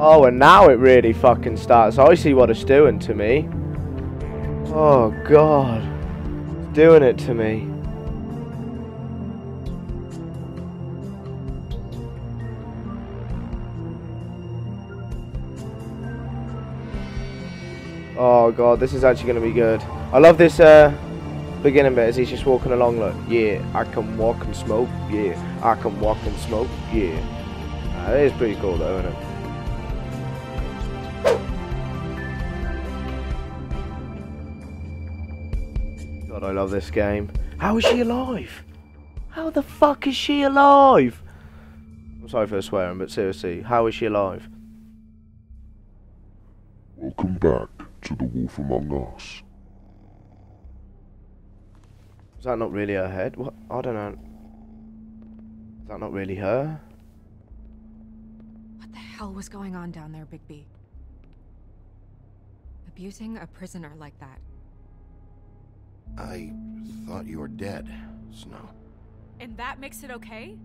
Oh, and now it really fucking starts. I see what it's doing to me. Oh, God. It's doing it to me. Oh, God, this is actually going to be good. I love this beginning bit as he's just walking along like, yeah, I can walk and smoke, yeah. I can walk and smoke, yeah. That is pretty cool though, isn't it? God, I love this game. How is she alive? How the fuck is she alive? I'm sorry for swearing, but seriously, how is she alive? Welcome back to the Wolf Among Us. Is that not really her head? What? I don't know. Is that not really her? What the hell was going on down there, Bigby? Abusing a prisoner like that. I thought you were dead, Snow. And that makes it okay?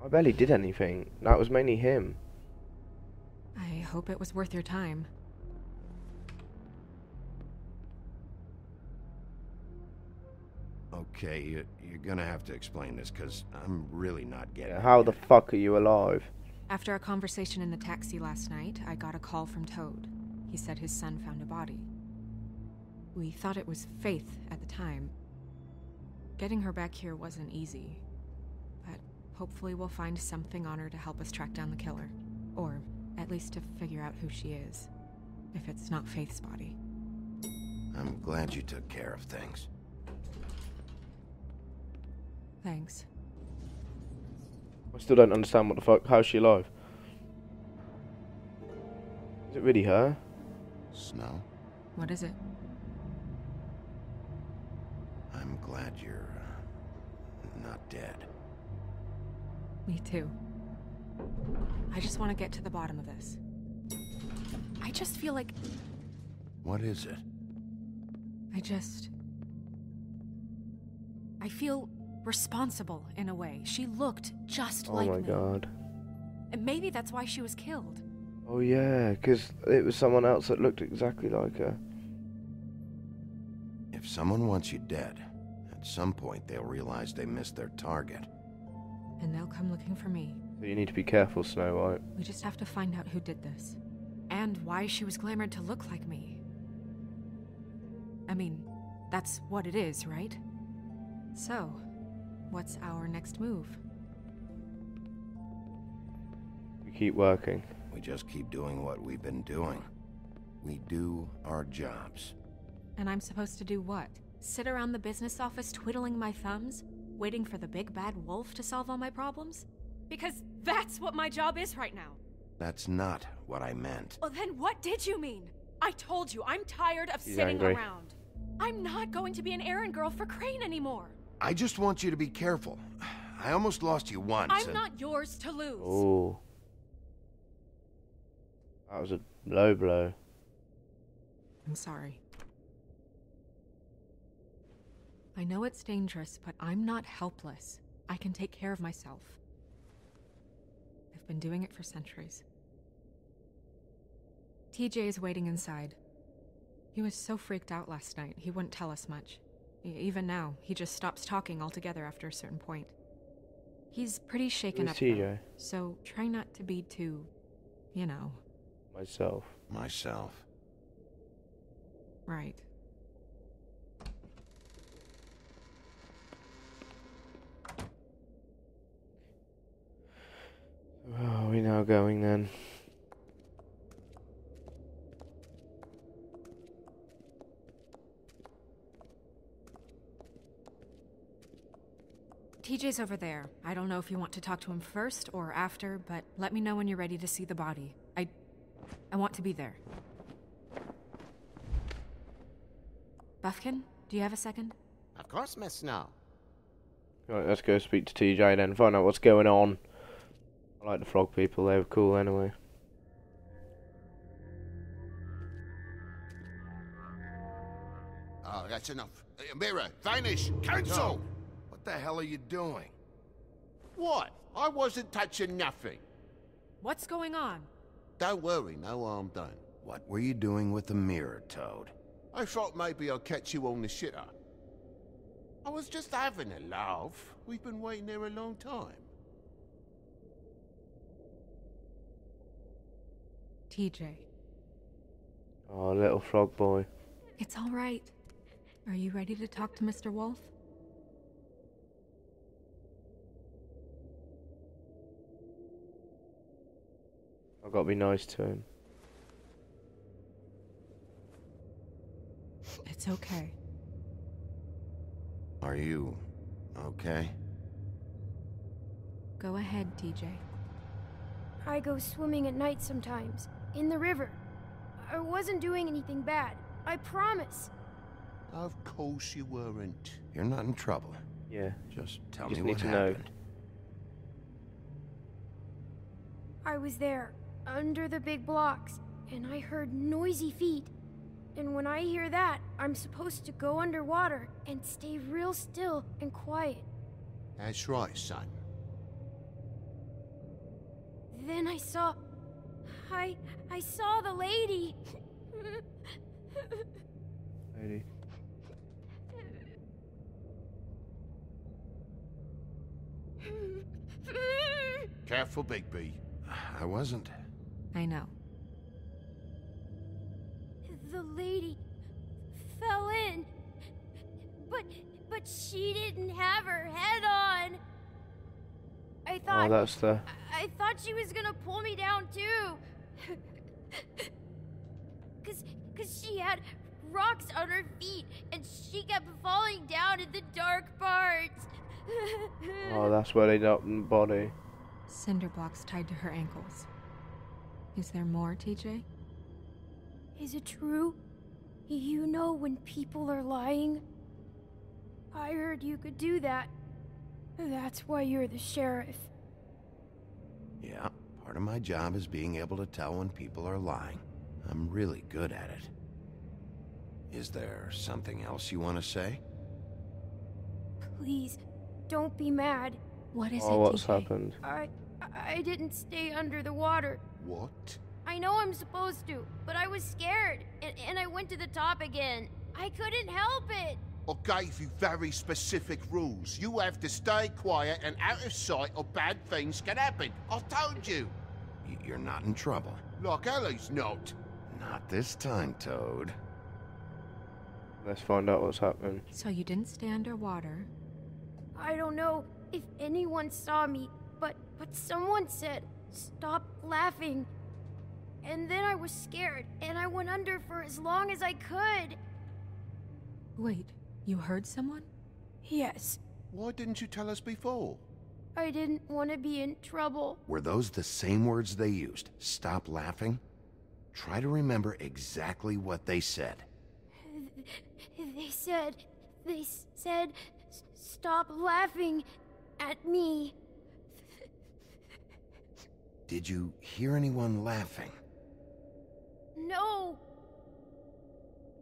I barely did anything. That was mainly him. I hope it was worth your time. Okay, you're gonna have to explain this, because I'm really not getting it. How the fuck are you alive? After our conversation in the taxi last night, I got a call from Toad. He said his son found a body. We thought it was Faith at the time. Getting her back here wasn't easy, but hopefully we'll find something on her to help us track down the killer. Or at least to figure out who she is, if it's not Faith's body. I'm glad you took care of things. Thanks. I still don't understand what the fuck. How's she alive? Is it really her? Snow? What is it? I'm glad you're not dead. Me too. I just want to get to the bottom of this. I just feel like... What is it? I feel responsible in a way. She looked just like me. Oh my God. And maybe that's why she was killed. Oh yeah, because it was someone else that looked exactly like her. If someone wants you dead, at some point they'll realize they missed their target. And they'll come looking for me. So you need to be careful, Snow White. We just have to find out who did this. And why she was glamored to look like me. I mean, that's what it is, right? So, what's our next move? We keep working. We just keep doing what we've been doing. We do our jobs. And I'm supposed to do what? Sit around the business office twiddling my thumbs? Waiting for the big bad wolf to solve all my problems? Because that's what my job is right now. That's not what I meant. Well, then what did you mean? I told you, I'm tired of She's sitting angry. around. I'm not going to be an errand girl for Crane anymore. I just want you to be careful. I almost lost you once. I'm not yours to lose. Oh. That was a low blow. I'm sorry. I know it's dangerous, but I'm not helpless. I can take care of myself. I've been doing it for centuries. TJ is waiting inside. He was so freaked out last night, he wouldn't tell us much. Even now, he just stops talking altogether after a certain point. He's pretty shaken up, though, so try not to be too, you know. Myself. Right. Where are we now going then? TJ's over there. I don't know if you want to talk to him first or after, but let me know when you're ready to see the body. I want to be there. Buffkin, do you have a second? Of course, Miss Snow. Right, let's go speak to TJ then, find out what's going on. I like the frog people, they were cool anyway. Oh, that's enough. Mirror, vanish, cancel! Toad, what the hell are you doing? What? I wasn't touching nothing. What's going on? Don't worry, no harm done. What were you doing with the mirror, Toad? I thought maybe I'd catch you on the shitter. I was just having a laugh. We've been waiting there a long time. TJ. Oh, little frog boy. It's all right. Are you ready to talk to Mr. Wolf? I've got to be nice to him. It's okay. Are you okay? Go ahead, TJ. I go swimming at night sometimes, in the river. I wasn't doing anything bad, I promise. Of course you weren't. You're not in trouble. Yeah. Just tell Just me need what to know. happened. I was there, under the big blocks, and I heard noisy feet. And when I hear that, I'm supposed to go underwater and stay real still and quiet. That's right, son. Then I saw the lady. Lady. Careful, Bigby. I wasn't. I know. The lady fell in. But she didn't have her head on. I thought Oh, that's the... I thought she was gonna pull me down too. Cause she had rocks on her feet and she kept falling down in the dark parts. Oh, that's where they dumped the body. Cinder blocks tied to her ankles. Is there more, TJ? Is it true? You know when people are lying? I heard you could do that. That's why you're the sheriff. Yeah, part of my job is being able to tell when people are lying. I'm really good at it. Is there something else you want to say? Please, don't be mad. What is Oh, it, what's TJ? happened? I didn't stay under the water. What? I know I'm supposed to, but I was scared, and I went to the top again. I couldn't help it. I gave you very specific rules. You have to stay quiet and out of sight or bad things can happen. I told you. You're not in trouble. Like Ellie's not. Not this time, Toad. Let's find out what's happening. So you didn't stay underwater. I don't know if anyone saw me, but someone said, "Stop laughing." And then I was scared, and I went under for as long as I could. Wait, you heard someone? Yes, Why didn't you tell us before? I didn't want to be in trouble. Were those the same words they used? Stop laughing? Try to remember exactly what they said. They said, "Stop laughing at me." Did you hear anyone laughing? No.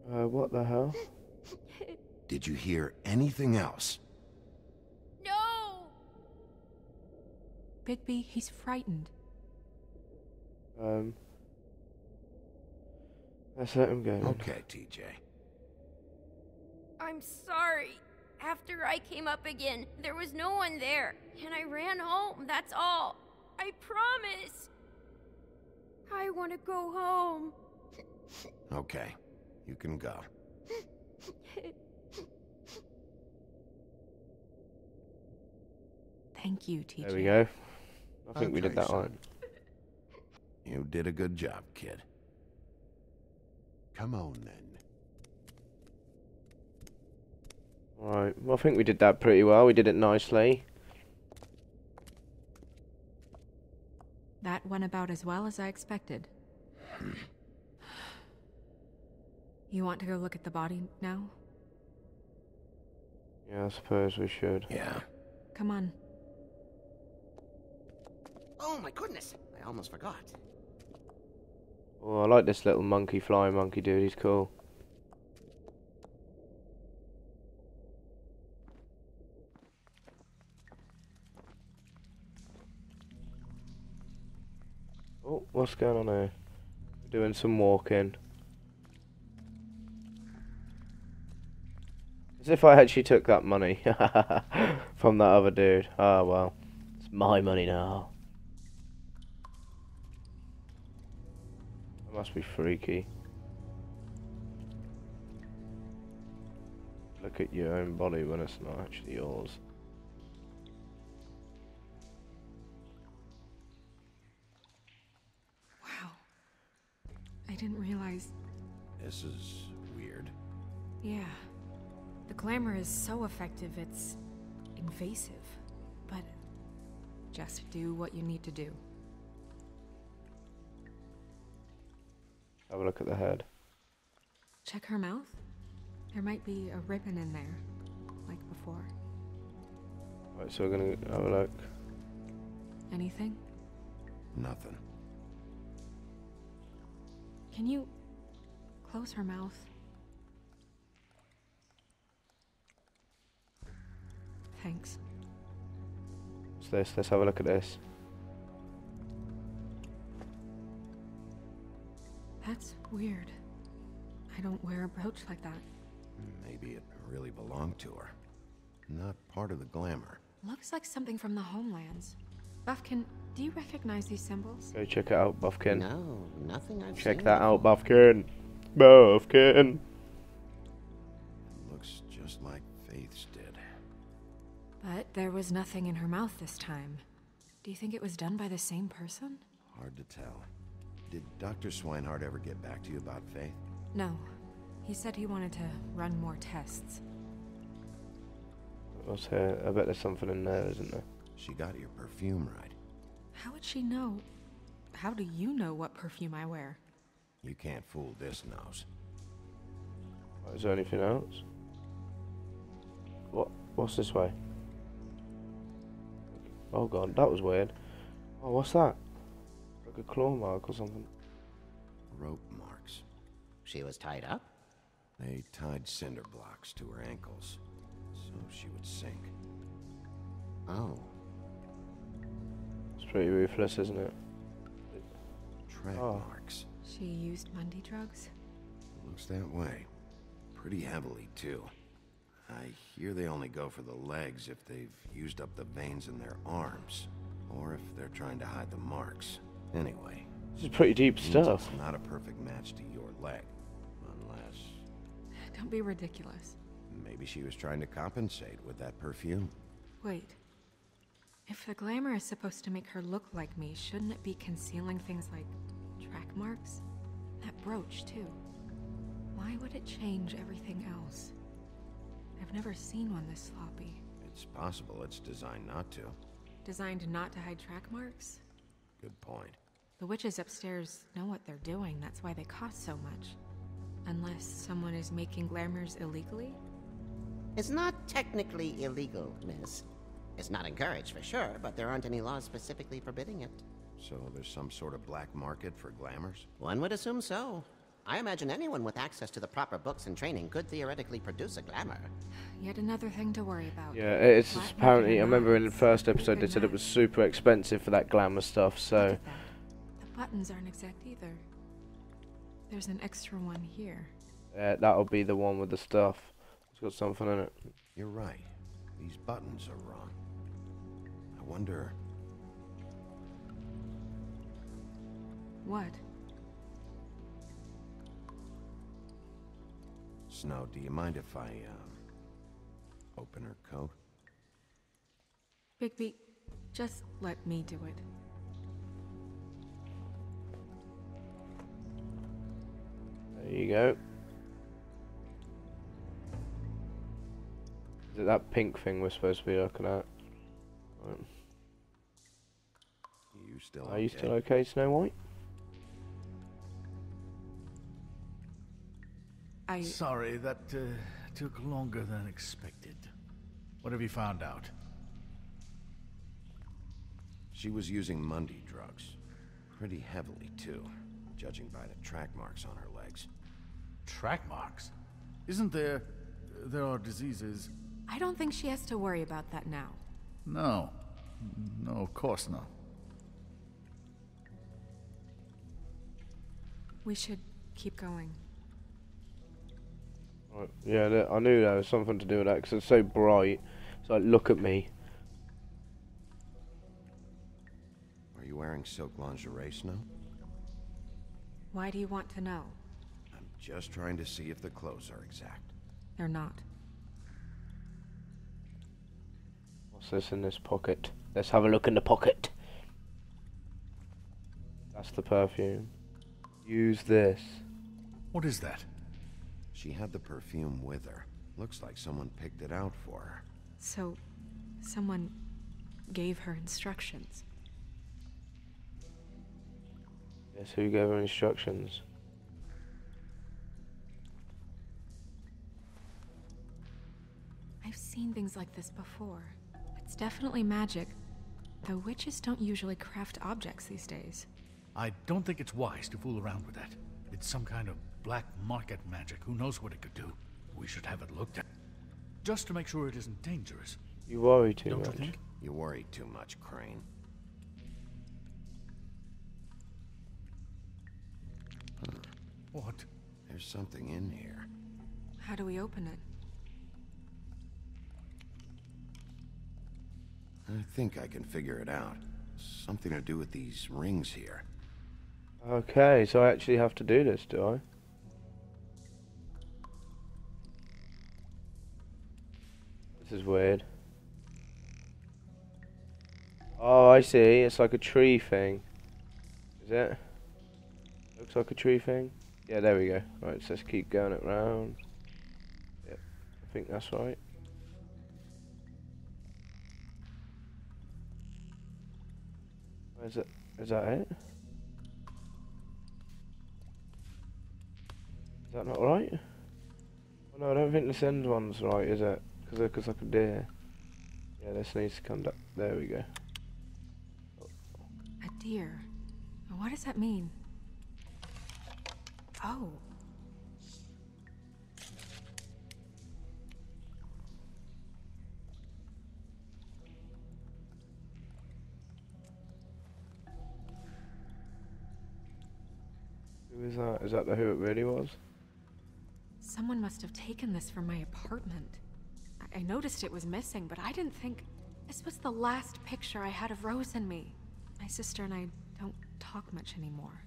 What the hell? Did you hear anything else? No. Bigby, he's frightened. Let's let him go then. Okay, TJ. I'm sorry. After I came up again, there was no one there, and I ran home, that's all. I promise. I want to go home. Okay, you can go. Thank you, TJ. There we go. I think we did Okay, that son. right. You did a good job, kid. Come on then. Alright, well I think we did that pretty well. We did it nicely. That went about as well as I expected. You want to go look at the body now? Yeah, I suppose we should. Yeah. Come on. Oh my goodness, I almost forgot. Oh, I like this little monkey flying monkey dude. He's cool. What's going on here? Doing some walking. As if I actually took that money from that other dude. Oh well, it's my money now. That must be freaky. Look at your own body when it's not actually yours. Wow. I didn't realize... This is weird. Yeah. The glamour is so effective, it's invasive. But just do what you need to do. Have a look at the head. Check her mouth. There might be a ribbon in there, like before. Right, so we're gonna have a look. Anything? Nothing. Can you close her mouth? Thanks. What's this? Let's have a look at this. That's weird. I don't wear a brooch like that. Maybe it really belonged to her. Not part of the glamour. Looks like something from the homelands. Buffkin, do you recognize these symbols? Go check it out, Buffkin. No, nothing I've Check seen that out, before. Buffkin. Buffkin. It looks just like Faith's did. But there was nothing in her mouth this time. Do you think it was done by the same person? Hard to tell. Did Dr. Swinehart ever get back to you about Faith? No. He said he wanted to run more tests. What's here? I bet there's something in there, isn't there? She got your perfume right. How would she know? How do you know what perfume I wear? You can't fool this nose. Is there anything else? What's this way? Oh god, that was weird. Oh, what's that? Like a claw mark or something. Rope marks. She was tied up? They tied cinder blocks to her ankles, so she would sink. Oh. It's pretty ruthless, isn't it? Track Oh. marks. She used Mundy drugs? Looks that way. Pretty heavily, too. I hear they only go for the legs if they've used up the veins in their arms, or if they're trying to hide the marks. Anyway, This is pretty deep means stuff. it's not a perfect match to your leg, unless Don't be ridiculous. maybe she was trying to compensate with that perfume. Wait. If the glamour is supposed to make her look like me, shouldn't it be concealing things like track marks? That brooch, too. Why would it change everything else? I've never seen one this sloppy. It's possible it's designed not to. Designed not to hide track marks? Good point. The witches upstairs know what they're doing, that's why they cost so much. Unless someone is making glamours illegally? It's not technically illegal, miss. It's not encouraged for sure, but there aren't any laws specifically forbidding it. So there's some sort of black market for glamours? One would assume so. I imagine anyone with access to the proper books and training could theoretically produce a glamour. Yet another thing to worry about. Yeah, it's Black apparently, I market or remember in the not, first episode they good said it was match. super expensive for that glamour stuff, Look so... at that. The buttons aren't exact either. There's an extra one here. Yeah, that'll be the one with the stuff. It's got something in it. You're right. These buttons are wrong. I wonder... What? Snow, do you mind if I, open her coat? Bigby, just let me do it. There you go. Is it that pink thing we're supposed to be looking at? Right. You still Are you okay? still okay, Snow White? Sorry, that took longer than expected. What have you found out? She was using Mundy drugs. Pretty heavily, too, judging by the track marks on her legs. Track marks? Isn't there... there are diseases... I don't think she has to worry about that now. No. No, of course not. We should keep going. Right. Yeah, I knew there was something to do with that because it's so bright. It's like, look at me. Are you wearing silk lingerie, Snow? Why do you want to know? I'm just trying to see if the clothes are exact. They're not. What's this in this pocket? Let's have a look in the pocket. That's the perfume. Use this. What is that? She had the perfume with her. Looks like someone picked it out for her. So, someone gave her instructions. Yes, who gave her instructions? I've seen things like this before. It's definitely magic, though witches don't usually craft objects these days. I don't think it's wise to fool around with that. It's some kind of black market magic. Who knows what it could do? We should have it looked at. Just to make sure it isn't dangerous. You worry too Don't much. you think? You worry too much, Crane. What? There's something in here. How do we open it? I think I can figure it out. Something to do with these rings here. Okay, so I actually have to do this, do I? This is weird. Oh, I see. It's like a tree thing. Is it? Looks like a tree thing. Yeah, there we go. Right, so let's keep going it round. Yep, I think that's right. Is it? Is that it? Is that not right? Oh, no, I don't think this end one's right, is it? Because it looks like a deer. Yeah, this needs to come down. There we go. A deer. What does that mean? Oh. Who is that? Is that who it really was? Someone must have taken this from my apartment. I noticed it was missing, but I didn't think this was the last picture I had of Rose and me. My sister and I don't talk much anymore.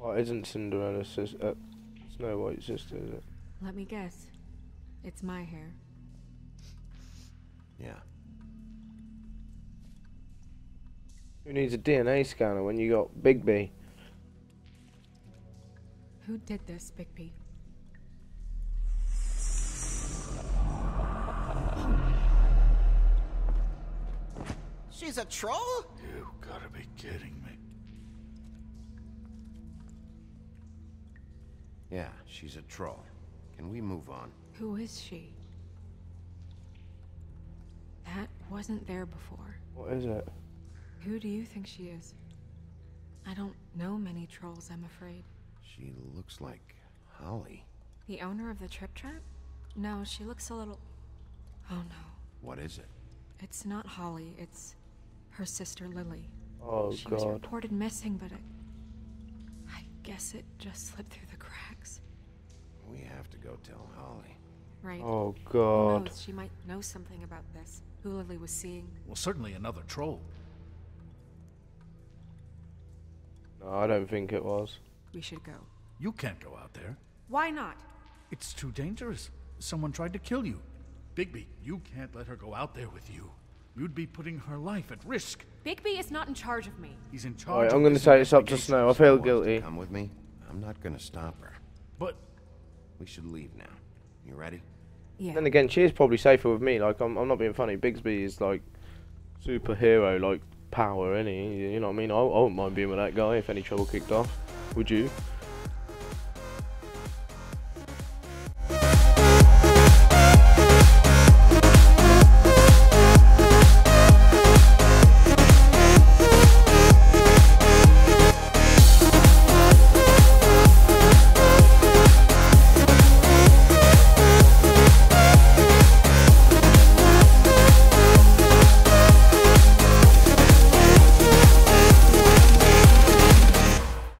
Oh, it isn't Cinderella's sister. Snow White's sister, is it? Let me guess. It's my hair. Yeah. Who needs a DNA scanner when you got Bigby? Who did this, Bigby? She's a troll? You gotta be kidding me. Yeah, she's a troll. Can we move on? Who is she? That wasn't there before. What is it? Who do you think she is? I don't know many trolls, I'm afraid. She looks like Holly. The owner of the Trip Trap? No, she looks a little... Oh no. What is it? It's not Holly, it's her sister Lily. Oh, She was God. reported missing, but I guess it just slipped through the cracks. We have to go tell Holly. Right. Oh, Who God. knows? She might know something about this. Who Lily was seeing. Well, certainly another troll. No, I don't think it was. We should go. You can't go out there. Why not? It's too dangerous. Someone tried to kill you. Bigby, you can't let her go out there with you. You'd be putting her life at risk. Bigby is not in charge of me. He's in charge. Alright, of I'm going to this say it's up to investigation. Snow. I feel Wants to guilty. Come with me? I'm not gonna stop her. But We should leave now. You ready? Yeah. Then again, she is probably safer with me. Like, I'm not being funny. Bigsby is like superhero, like power, innit? You know what I mean? I wouldn't mind being with that guy if any trouble kicked off. Would you?